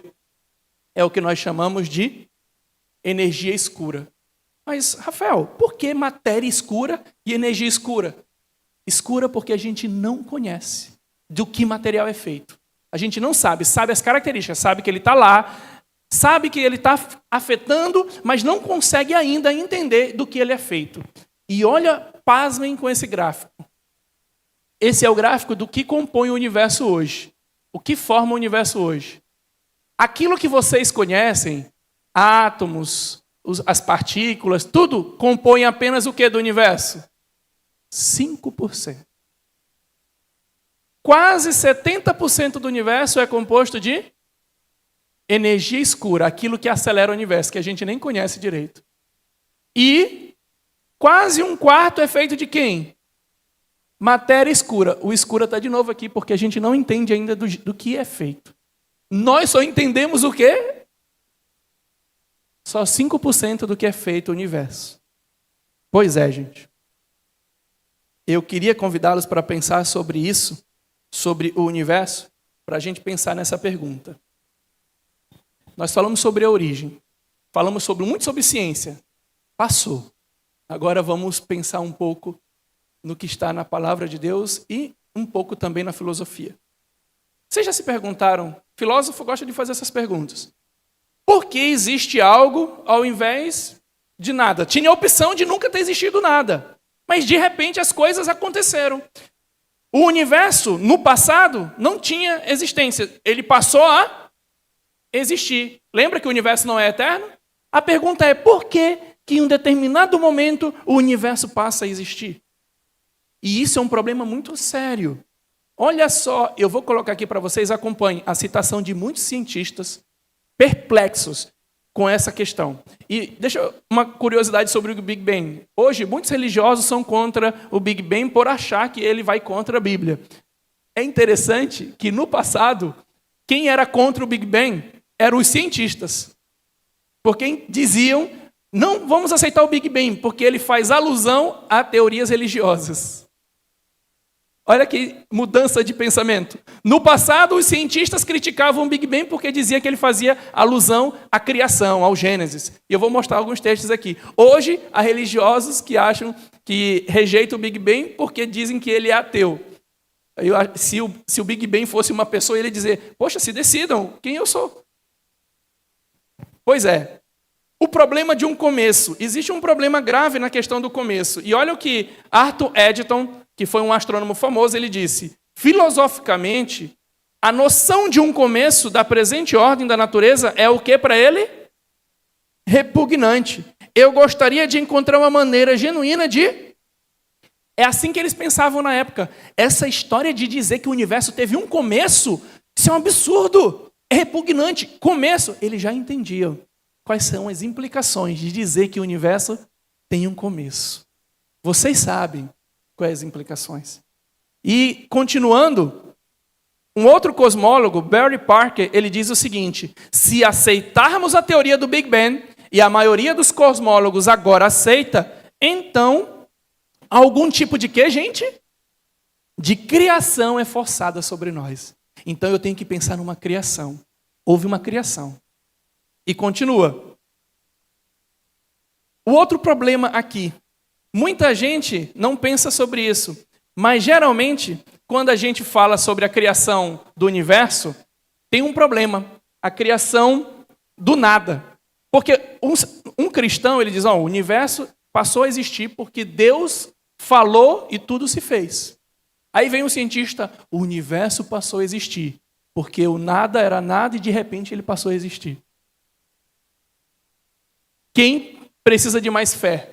É o que nós chamamos de energia escura. Mas, Rafael, por que matéria escura e energia escura? Escura porque a gente não conhece do que material é feito. A gente não sabe as características, sabe que ele está lá, sabe que ele está afetando, mas não consegue ainda entender do que ele é feito. E olha, pasmem com esse gráfico. Esse é o gráfico do que compõe o universo hoje. O que forma o universo hoje. Aquilo que vocês conhecem, átomos, as partículas, tudo compõe apenas o que do universo? 5%. Quase 70% do universo é composto de energia escura, aquilo que acelera o universo, que a gente nem conhece direito. E quase um quarto é feito de quem? Matéria escura. O escura está de novo aqui, porque a gente não entende ainda do que é feito. Nós só entendemos o quê? Só 5% do que é feito o universo. Pois é, gente. Eu queria convidá-los para pensar sobre isso, sobre o universo, para a gente pensar nessa pergunta. Nós falamos sobre a origem, falamos muito sobre ciência. Passou. Agora vamos pensar um pouco no que está na palavra de Deus e um pouco também na filosofia. Vocês já se perguntaram, filósofo gosta de fazer essas perguntas. Por que existe algo ao invés de nada? Tinha a opção de nunca ter existido nada. Mas, de repente, as coisas aconteceram. O universo, no passado, não tinha existência. Ele passou a existir. Lembra que o universo não é eterno? A pergunta é, por que em um determinado momento o universo passa a existir? E isso é um problema muito sério. Olha só, eu vou colocar aqui para vocês, acompanhem a citação de muitos cientistas perplexos com essa questão. E deixa uma curiosidade sobre o Big Bang. Hoje, muitos religiosos são contra o Big Bang por achar que ele vai contra a Bíblia. É interessante que, no passado, quem era contra o Big Bang eram os cientistas. Porque diziam, não vamos aceitar o Big Bang, porque ele faz alusão a teorias religiosas. Olha que mudança de pensamento. No passado, os cientistas criticavam o Big Bang porque dizia que ele fazia alusão à criação, ao Gênesis. E eu vou mostrar alguns textos aqui. Hoje, há religiosos que acham que rejeitam o Big Bang porque dizem que ele é ateu. Se o Big Bang fosse uma pessoa, ele ia dizer, poxa, se decidam, quem eu sou? Pois é. O problema de um começo. Existe um problema grave na questão do começo. E olha o que Arthur Eddington, que foi um astrônomo famoso, ele disse, filosoficamente, a noção de um começo da presente ordem da natureza é o que para ele? Repugnante. Eu gostaria de encontrar uma maneira genuína de... É assim que eles pensavam na época. Essa história de dizer que o universo teve um começo, isso é um absurdo. É repugnante. Começo, eles já entendiam quais são as implicações de dizer que o universo tem um começo. Vocês sabem quais as implicações. E, continuando, um outro cosmólogo, Barry Parker, ele diz o seguinte, se aceitarmos a teoria do Big Bang, e a maioria dos cosmólogos agora aceita, então, algum tipo de quê, gente? De criação é forçada sobre nós. Então, eu tenho que pensar numa criação. Houve uma criação. E continua. O outro problema aqui, muita gente não pensa sobre isso, mas geralmente, quando a gente fala sobre a criação do universo, tem um problema, a criação do nada. Porque um cristão, ele diz, o universo passou a existir porque Deus falou e tudo se fez. Aí vem um cientista, o universo passou a existir, porque o nada era nada e de repente ele passou a existir. Quem precisa de mais fé?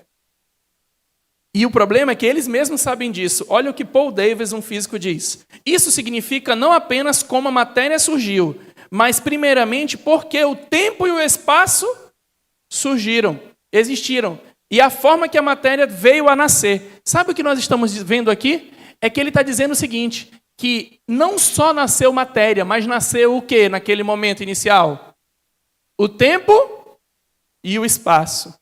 E o problema é que eles mesmos sabem disso. Olha o que Paul Davies, um físico, diz. Isso significa não apenas como a matéria surgiu, mas primeiramente porque o tempo e o espaço surgiram, existiram. E a forma que a matéria veio a nascer. Sabe o que nós estamos vendo aqui? É que ele está dizendo o seguinte, que não só nasceu matéria, mas nasceu o quê naquele momento inicial? O tempo e o espaço.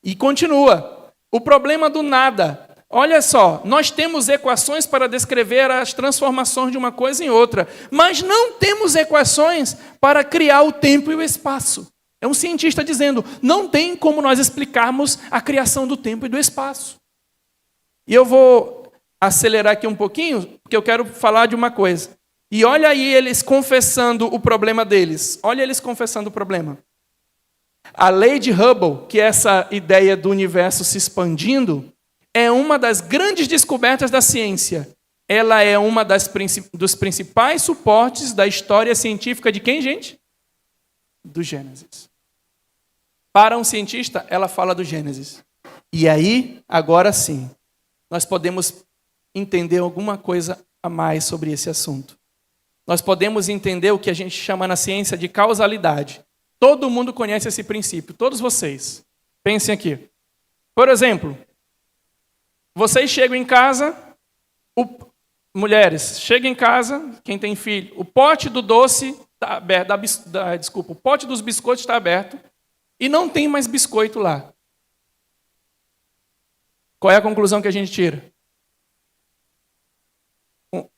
E continua. O problema do nada. Olha só, nós temos equações para descrever as transformações de uma coisa em outra, mas não temos equações para criar o tempo e o espaço. É um cientista dizendo, não tem como nós explicarmos a criação do tempo e do espaço. E eu vou acelerar aqui um pouquinho, porque eu quero falar de uma coisa. E olha aí eles confessando o problema deles. Olha eles confessando o problema. A lei de Hubble, que é essa ideia do universo se expandindo, é uma das grandes descobertas da ciência. Ela é uma dos principais suportes da história científica de quem, gente? Do Gênesis. Para um cientista, ela fala do Gênesis. E aí, agora sim, nós podemos entender alguma coisa a mais sobre esse assunto. Nós podemos entender o que a gente chama na ciência de causalidade. Todo mundo conhece esse princípio, todos vocês. Pensem aqui. Por exemplo, vocês chegam em casa, mulheres, chegam em casa, quem tem filho, o pote do doce está aberto, o pote dos biscoitos está aberto e não tem mais biscoito lá. Qual é a conclusão que a gente tira?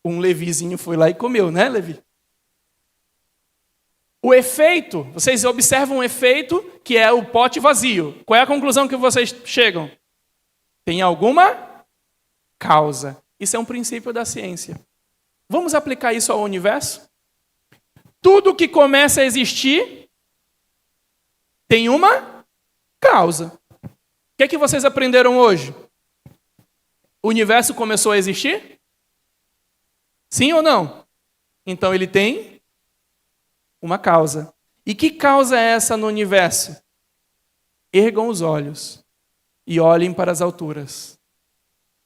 Um Levizinho foi lá e comeu, né, Levi? O efeito, vocês observam um efeito que é o pote vazio. Qual é a conclusão que vocês chegam? Tem alguma causa. Isso é um princípio da ciência. Vamos aplicar isso ao universo? Tudo que começa a existir tem uma causa. O que é que vocês aprenderam hoje? O universo começou a existir? Sim ou não? Então ele tem uma causa. E que causa é essa no universo? Ergam os olhos e olhem para as alturas.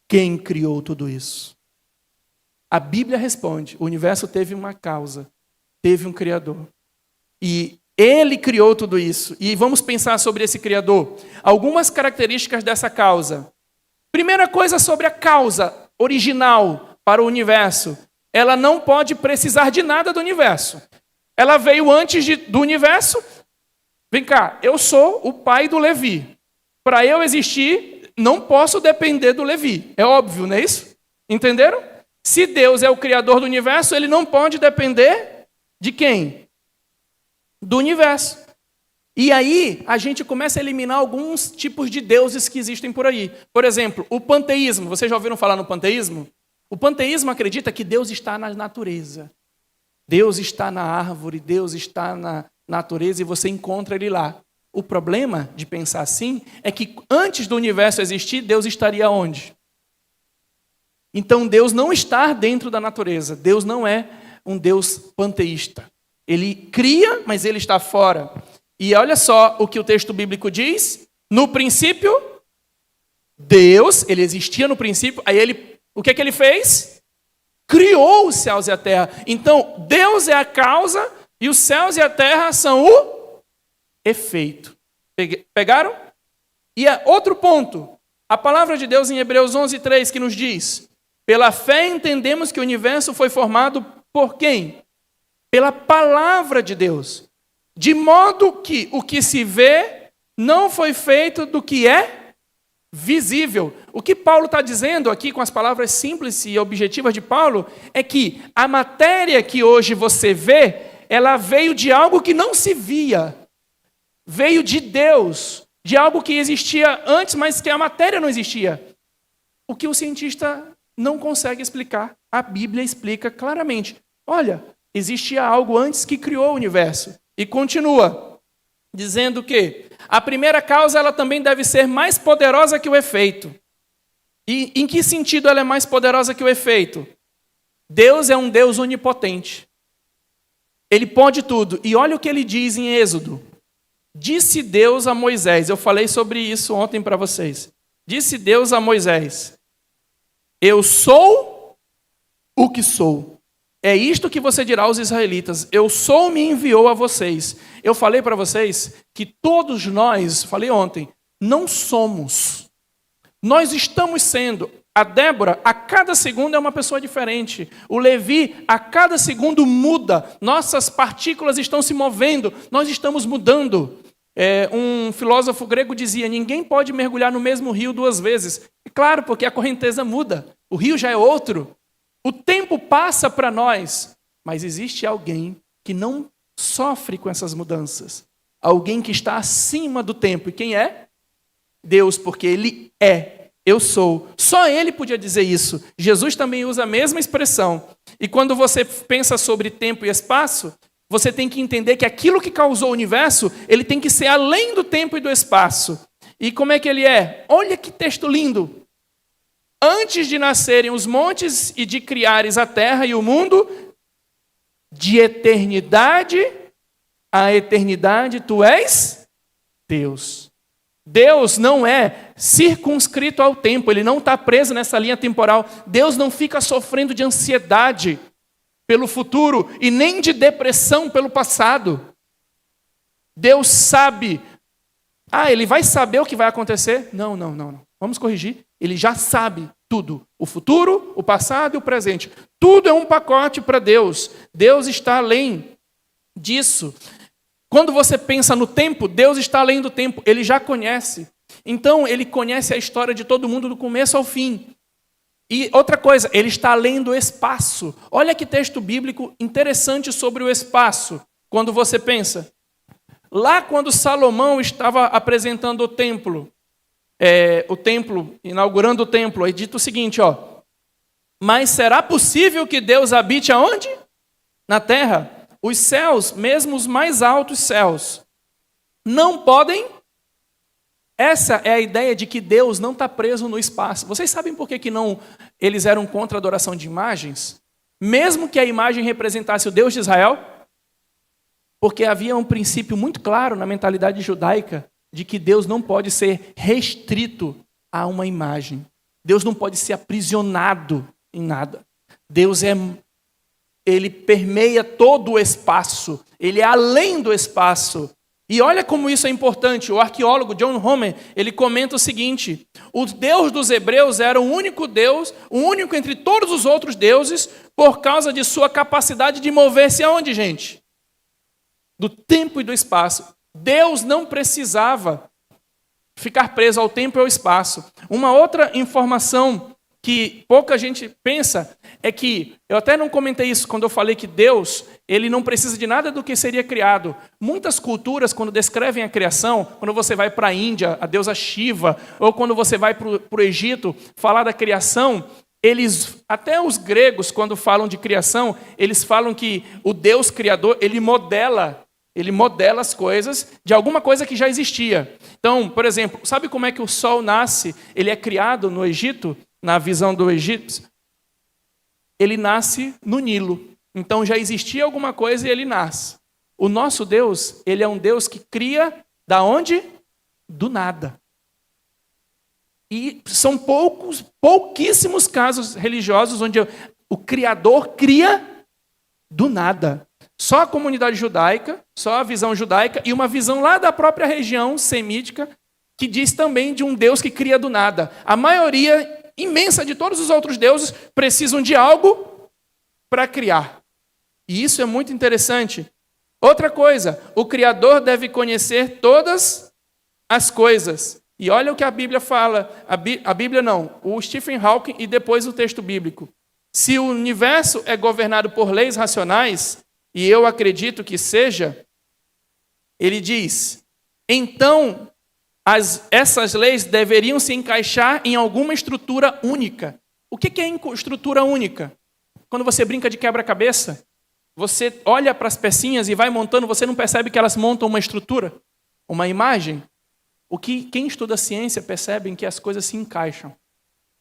Quem criou tudo isso? A Bíblia responde, o universo teve uma causa, teve um Criador. E Ele criou tudo isso. E vamos pensar sobre esse Criador. Algumas características dessa causa. Primeira coisa sobre a causa original para o universo. Ela não pode precisar de nada do universo. Ela veio antes do universo. Vem cá, eu sou o pai do Levi. Para eu existir, não posso depender do Levi. É óbvio, não é isso? Entenderam? Se Deus é o criador do universo, ele não pode depender de quem? Do universo. E aí, a gente começa a eliminar alguns tipos de deuses que existem por aí. Por exemplo, o panteísmo. Vocês já ouviram falar no panteísmo? O panteísmo acredita que Deus está na natureza. Deus está na árvore, Deus está na natureza e você encontra ele lá. O problema de pensar assim é que antes do universo existir, Deus estaria onde? Então Deus não está dentro da natureza. Deus não é um Deus panteísta. Ele cria, mas ele está fora. E olha só o que o texto bíblico diz. No princípio, Deus, ele existia no princípio, aí o que é que ele fez? Criou os céus e a terra. Então, Deus é a causa e os céus e a terra são o efeito. Pegaram? E outro ponto. A palavra de Deus em Hebreus 11:3 que nos diz: pela fé entendemos que o universo foi formado por quem? Pela palavra de Deus. De modo que o que se vê não foi feito do que é visível. O que Paulo está dizendo aqui com as palavras simples e objetivas de Paulo é que a matéria que hoje você vê, ela veio de algo que não se via. Veio de Deus, de algo que existia antes, mas que a matéria não existia. O que o cientista não consegue explicar, a Bíblia explica claramente. Olha, existia algo antes que criou o universo. E continua dizendo que a primeira causa ela também deve ser mais poderosa que o efeito. E em que sentido ela é mais poderosa que o efeito? Deus é um Deus onipotente. Ele pode tudo. E olha o que ele diz em Êxodo. Disse Deus a Moisés, eu falei sobre isso ontem para vocês. Disse Deus a Moisés, eu sou o que sou. É isto que você dirá aos israelitas, eu sou me enviou a vocês. Eu falei para vocês que todos nós, falei ontem, não somos. Nós estamos sendo. A Débora, a cada segundo é uma pessoa diferente. O Levi, a cada segundo muda. Nossas partículas estão se movendo, nós estamos mudando. Um filósofo grego dizia, ninguém pode mergulhar no mesmo rio duas vezes. É claro, porque a correnteza muda. O rio já é outro. O tempo passa para nós, mas existe alguém que não sofre com essas mudanças. Alguém que está acima do tempo. E quem é? Deus, porque Ele é. Eu sou. Só Ele podia dizer isso. Jesus também usa a mesma expressão. E quando você pensa sobre tempo e espaço, você tem que entender que aquilo que causou o universo, ele tem que ser além do tempo e do espaço. E como é que ele é? Olha que texto lindo. Antes de nascerem os montes e de criares a terra e o mundo, de eternidade a eternidade, tu és Deus. Deus não é circunscrito ao tempo, ele não está preso nessa linha temporal. Deus não fica sofrendo de ansiedade pelo futuro e nem de depressão pelo passado. Deus sabe. Ele vai saber o que vai acontecer? Não. Vamos corrigir. Ele já sabe tudo. O futuro, o passado e o presente. Tudo é um pacote para Deus. Deus está além disso. Quando você pensa no tempo, Deus está além do tempo. Ele já conhece. Então, ele conhece a história de todo mundo do começo ao fim. E outra coisa, ele está além do espaço. Olha que texto bíblico interessante sobre o espaço. Quando você pensa. Lá quando Salomão estava apresentando o templo, inaugurando o templo, é dito o seguinte, mas será possível que Deus habite aonde? Na terra. Os céus, mesmo os mais altos céus, não podem. Essa é a ideia de que Deus não está preso no espaço. Vocês sabem por que não eles eram contra a adoração de imagens? Mesmo que a imagem representasse o Deus de Israel? Porque havia um princípio muito claro na mentalidade judaica de que Deus não pode ser restrito a uma imagem. Deus não pode ser aprisionado em nada. Deus ele permeia todo o espaço. Ele é além do espaço. E olha como isso é importante. O arqueólogo John Homer, ele comenta o seguinte: o Deus dos hebreus era o único Deus, o único entre todos os outros deuses, por causa de sua capacidade de mover-se aonde, gente? Do tempo e do espaço. Deus não precisava ficar preso ao tempo e ao espaço. Uma outra informação que pouca gente pensa é que, eu até não comentei isso quando eu falei que Deus, ele não precisa de nada do que seria criado. Muitas culturas, quando descrevem a criação, quando você vai para a Índia, a deusa Shiva, ou quando você vai para o Egito falar da criação, até os gregos, quando falam de criação, eles falam que o Deus criador, ele modela as coisas de alguma coisa que já existia. Então, por exemplo, sabe como é que o sol nasce? Ele é criado no Egito, na visão do egípcio? Ele nasce no Nilo. Então já existia alguma coisa e ele nasce. O nosso Deus, ele é um Deus que cria da onde? Do nada. E são pouquíssimos casos religiosos onde o Criador cria do nada. Só a comunidade judaica, só a visão judaica e uma visão lá da própria região semítica que diz também de um Deus que cria do nada. A maioria imensa de todos os outros deuses precisam de algo para criar. E isso é muito interessante. Outra coisa, o Criador deve conhecer todas as coisas. E olha o que a Bíblia fala. A Bíblia não, o Stephen Hawking e depois o texto bíblico. Se o universo é governado por leis racionais, e eu acredito que seja, ele diz, então essas leis deveriam se encaixar em alguma estrutura única. O que é estrutura única? Quando você brinca de quebra-cabeça, você olha para as pecinhas e vai montando, você não percebe que elas montam uma estrutura, uma imagem? Quem estuda ciência percebe que as coisas se encaixam.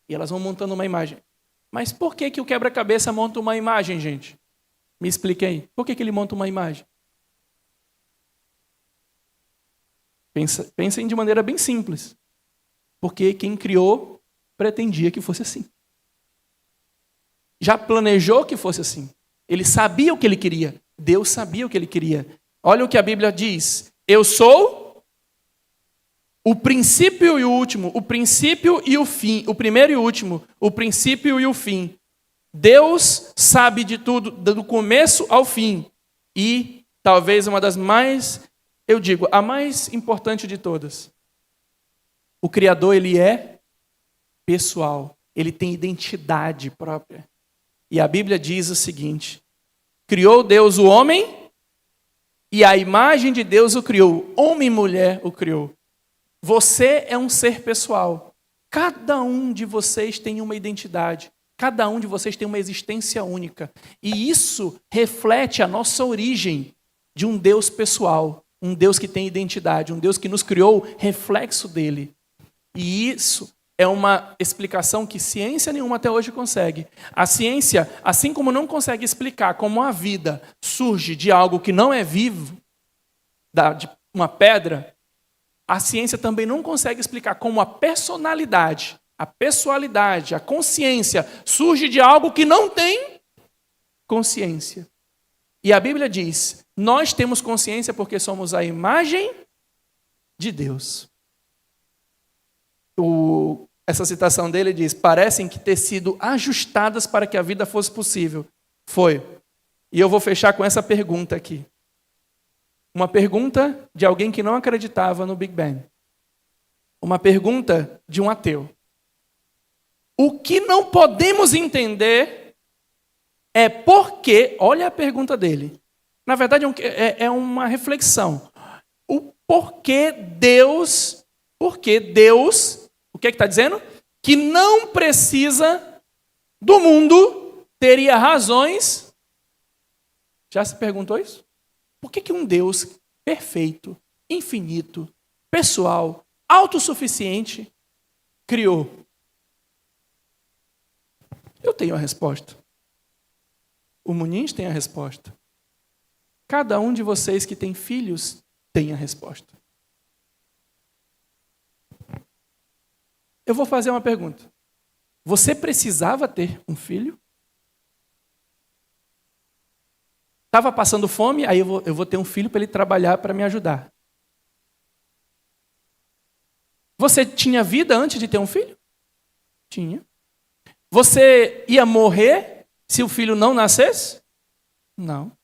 E elas vão montando uma imagem. Mas por que o quebra-cabeça monta uma imagem, gente? Me explique aí. Por que ele monta uma imagem? Pensem de maneira bem simples. Porque quem criou pretendia que fosse assim. Já planejou que fosse assim. Ele sabia o que ele queria. Deus sabia o que ele queria. Olha o que a Bíblia diz. Eu sou o princípio e o último, o princípio e o fim, o primeiro e o último, o princípio e o fim. Deus sabe de tudo, do começo ao fim. E talvez uma das mais, a mais importante de todas. O Criador, ele é pessoal. Ele tem identidade própria. E a Bíblia diz o seguinte: criou Deus o homem, e a imagem de Deus o criou. Homem e mulher o criou. Você é um ser pessoal. Cada um de vocês tem uma identidade. Cada um de vocês tem uma existência única. E isso reflete a nossa origem de um Deus pessoal. Um Deus que tem identidade. Um Deus que nos criou, reflexo dele. E isso é uma explicação que ciência nenhuma até hoje consegue. A ciência, assim como não consegue explicar como a vida surge de algo que não é vivo, de uma pedra, a ciência também não consegue explicar como a personalidade, a pessoalidade, a consciência surge de algo que não tem consciência. E a Bíblia diz, nós temos consciência porque somos a imagem de Deus. Essa citação dele diz, parecem que ter sido ajustadas para que a vida fosse possível. Foi. E eu vou fechar com essa pergunta aqui. Uma pergunta de alguém que não acreditava no Big Bang. Uma pergunta de um ateu. O que não podemos entender é por que, olha a pergunta dele. Na verdade, é uma reflexão. O porquê Deus, o que está dizendo? Que não precisa do mundo, teria razões. Já se perguntou isso? Por que um Deus perfeito, infinito, pessoal, autossuficiente, criou? Eu tenho a resposta. O Muniz tem a resposta. Cada um de vocês que tem filhos tem a resposta. Eu vou fazer uma pergunta. Você precisava ter um filho? Estava passando fome, aí eu vou ter um filho para ele trabalhar para me ajudar. Você tinha vida antes de ter um filho? Tinha. Você ia morrer se o filho não nascesse? Não.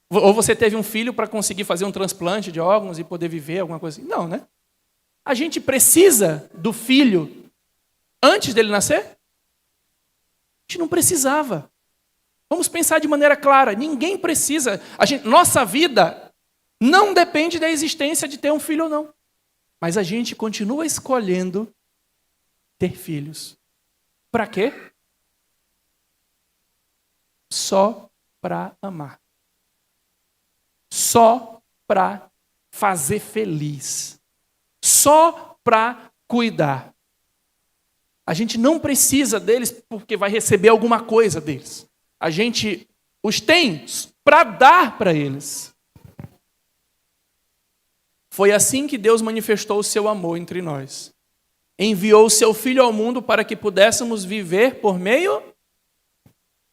Ou você teve um filho para conseguir fazer um transplante de órgãos e poder viver, alguma coisa assim? Não, né? A gente precisa do filho antes dele nascer? A gente não precisava. Vamos pensar de maneira clara. Ninguém precisa. Nossa vida não depende da existência de ter um filho ou não. Mas a gente continua escolhendo ter filhos. Para quê? Só para amar. Só para fazer feliz. Só para cuidar. A gente não precisa deles porque vai receber alguma coisa deles. A gente os tem para dar para eles. Foi assim que Deus manifestou o seu amor entre nós. Enviou o seu Filho ao mundo para que pudéssemos viver por meio.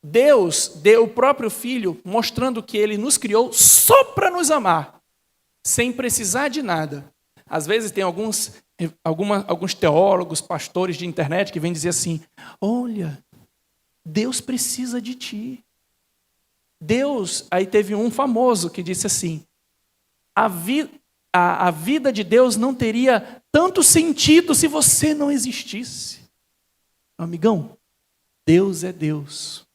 Deus deu o próprio Filho, mostrando que Ele nos criou só para nos amar, sem precisar de nada. Às vezes tem alguns teólogos, pastores de internet que vêm dizer assim, olha, Deus precisa de ti. Aí teve um famoso que disse assim, a vida de Deus não teria tanto sentido se você não existisse. Amigão, Deus é Deus.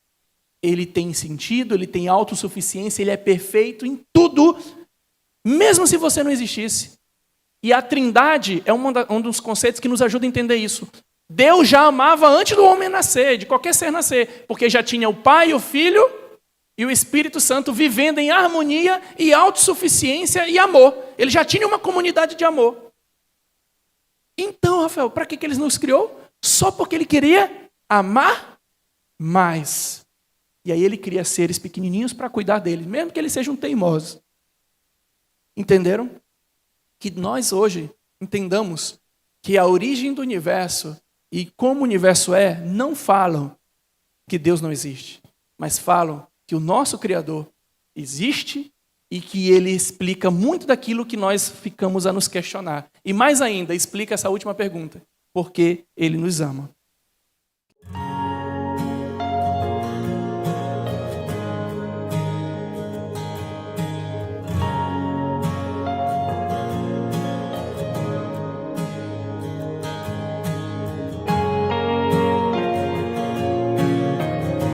Ele tem sentido, ele tem autossuficiência, ele é perfeito em tudo, mesmo se você não existisse. E a Trindade é um dos conceitos que nos ajuda a entender isso. Deus já amava antes do homem nascer, de qualquer ser nascer, porque já tinha o Pai, o Filho e o Espírito Santo vivendo em harmonia e autossuficiência e amor. Ele já tinha uma comunidade de amor. Então, Rafael, para que ele nos criou? Só porque ele queria amar mais. E aí ele cria seres pequenininhos para cuidar deles, mesmo que eles sejam teimosos. Entenderam? Que nós hoje entendamos que a origem do universo e como o universo não falam que Deus não existe, mas falam que o nosso Criador existe e que ele explica muito daquilo que nós ficamos a nos questionar. E mais ainda, explica essa última pergunta: por que ele nos ama.